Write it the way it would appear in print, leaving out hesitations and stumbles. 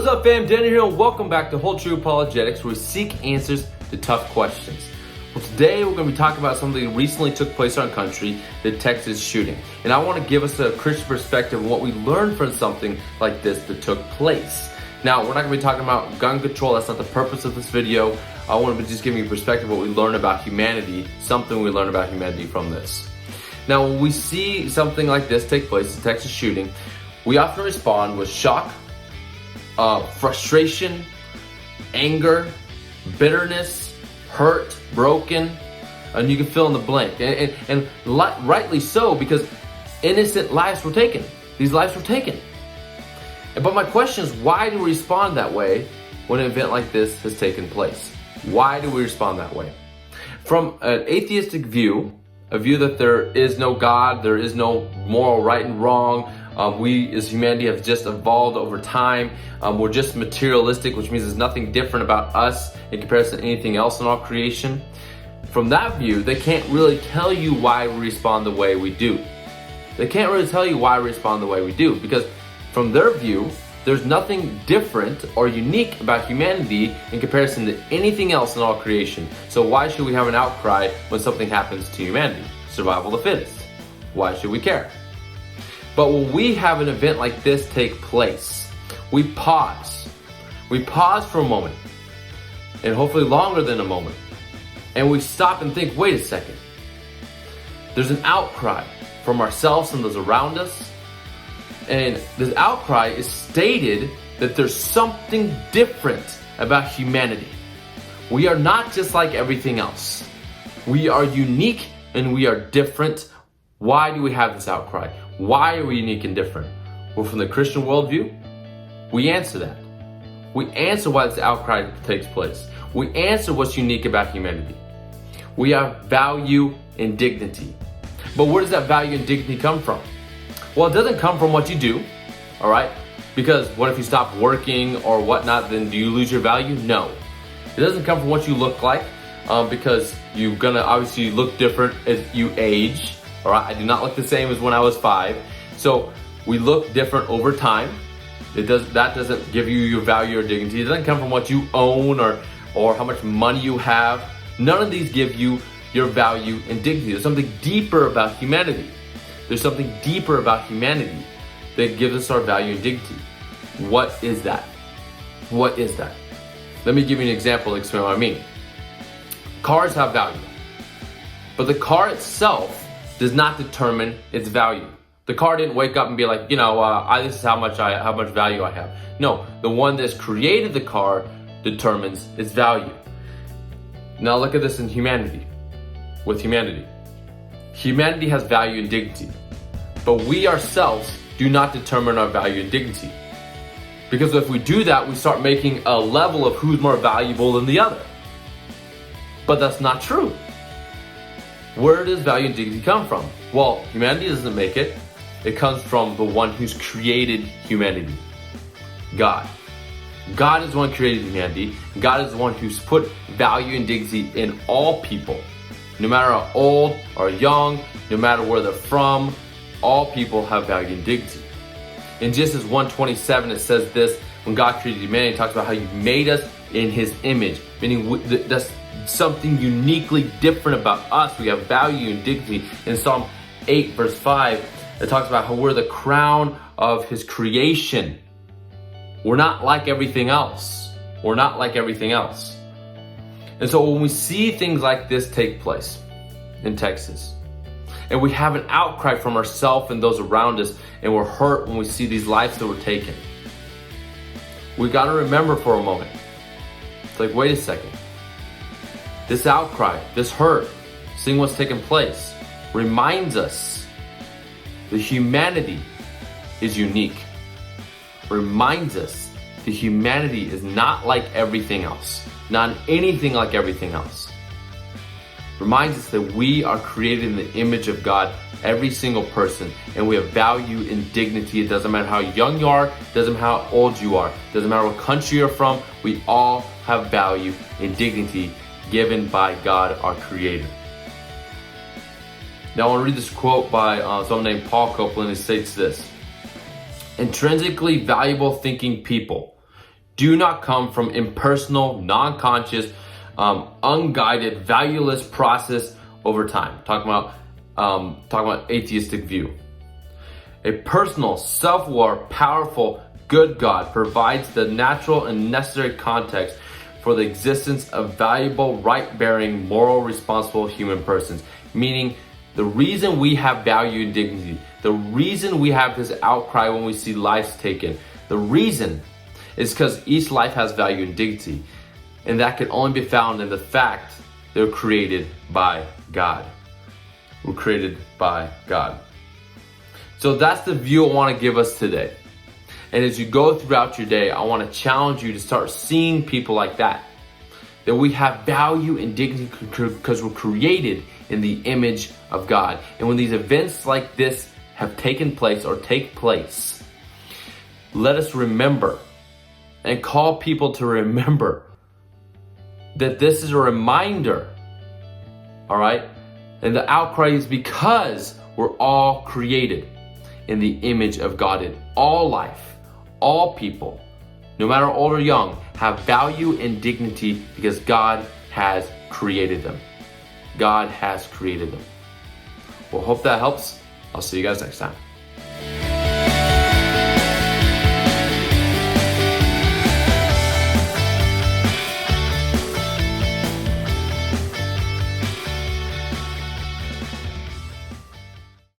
What's up, fam? Danny here, and welcome back to Whole True Apologetics, where we seek answers to tough questions. Well, today we're going to be talking about something that recently took place in our country, the Texas shooting. And I want to give us a Christian perspective on what we learned from something like this that took place. Now, we're not going to be talking about gun control. That's not the purpose of this video. I want to just give you a perspective of what we learn about humanity, something we learn about humanity from this. Now, when we see something like this take place, the Texas shooting, we often respond with shock, frustration, anger, bitterness, hurt, broken, and you can fill in the blank. And rightly so, because innocent lives were taken. These lives were taken. But my question is, why do we respond that way when an event like this has taken place? Why do we respond that way? From an atheistic view, a view that there is no God, there is no moral right and wrong, we as humanity have just evolved over time. We're just materialistic, which means there's nothing different about us in comparison to anything else in all creation. From that view, they can't really tell you why we respond the way we do. They can't really tell you why we respond the way we do, because from their view, there's nothing different or unique about humanity in comparison to anything else in all creation. So why should we have an outcry when something happens to humanity? Survival of the fittest. Why should we care? But when we have an event like this take place, we pause. We pause for a moment, and hopefully longer than a moment. And we stop and think, wait a second. There's an outcry from ourselves and those around us. And this outcry is stated that there's something different about humanity. We are not just like everything else. We are unique and we are different. Why do we have this outcry? Why are we unique and different? Well, from the Christian worldview, we answer that. We answer why this outcry takes place. We answer what's unique about humanity. We have value and dignity. But where does that value and dignity come from? Well, it doesn't come from what you do, all right? Because what if you stop working or whatnot, then do you lose your value? No. It doesn't come from what you look like, because you're gonna obviously look different as you age, all right? I do not look the same as when I was 5. So we look different over time. That doesn't give you your value or dignity. It doesn't come from what you own or how much money you have. None of these give you your value and dignity. There's something deeper about humanity. There's something deeper about humanity that gives us our value and dignity. What is that? What is that? Let me give you an example to explain what I mean. Cars have value, but the car itself does not determine its value. The car didn't wake up and be like, this is how much value I have. No, the one that's created the car determines its value. Now look at this in humanity. With humanity. Humanity has value and dignity, but we ourselves do not determine our value and dignity. Because if we do that, we start making a level of who's more valuable than the other. But that's not true. Where does value and dignity come from? Well, humanity doesn't make it. It comes from the one who's created humanity, God. God is the one who created humanity. God is the one who's put value and dignity in all people. No matter how old or young, no matter where they're from, all people have value and dignity. In Genesis 1:27, it says this: when God created humanity, it talks about how you made us in His image, meaning that's something uniquely different about us. We have value and dignity. In Psalm 8, verse 5, it talks about how we're the crown of His creation. We're not like everything else. We're not like everything else. And so when we see things like this take place in Texas, and we have an outcry from ourselves and those around us, and we're hurt when we see these lives that were taken, we got to remember for a moment. It's like, wait a second. This outcry, this hurt, seeing what's taken place, reminds us that humanity is unique. Reminds us that humanity is not like everything else. Not anything like everything else. Reminds us that we are created in the image of God, every single person, and we have value and dignity. It doesn't matter how young you are, it doesn't matter how old you are, it doesn't matter what country you're from, we all have value and dignity given by God, our Creator. Now I want to read this quote by someone named Paul Copeland. It states this: intrinsically valuable thinking people do not come from impersonal, non-conscious, unguided, valueless process over time. Talking about atheistic view. A personal, self-aware, powerful, good God provides the natural and necessary context for the existence of valuable, right-bearing, moral, responsible human persons. Meaning, the reason we have value and dignity, the reason we have this outcry when we see lives taken, the reason is because each life has value and dignity. And that can only be found in the fact they're created by God. We're created by God. So that's the view I want to give us today. And as you go throughout your day, I want to challenge you to start seeing people like that. That we have value and dignity because we're created in the image of God. And when these events like this have taken place or take place, let us remember and call people to remember that this is a reminder, all right? And the outcry is because we're all created in the image of God. In all life, all people, no matter old or young, have value and dignity because God has created them. God has created them. Well, hope that helps. I'll see you guys next time.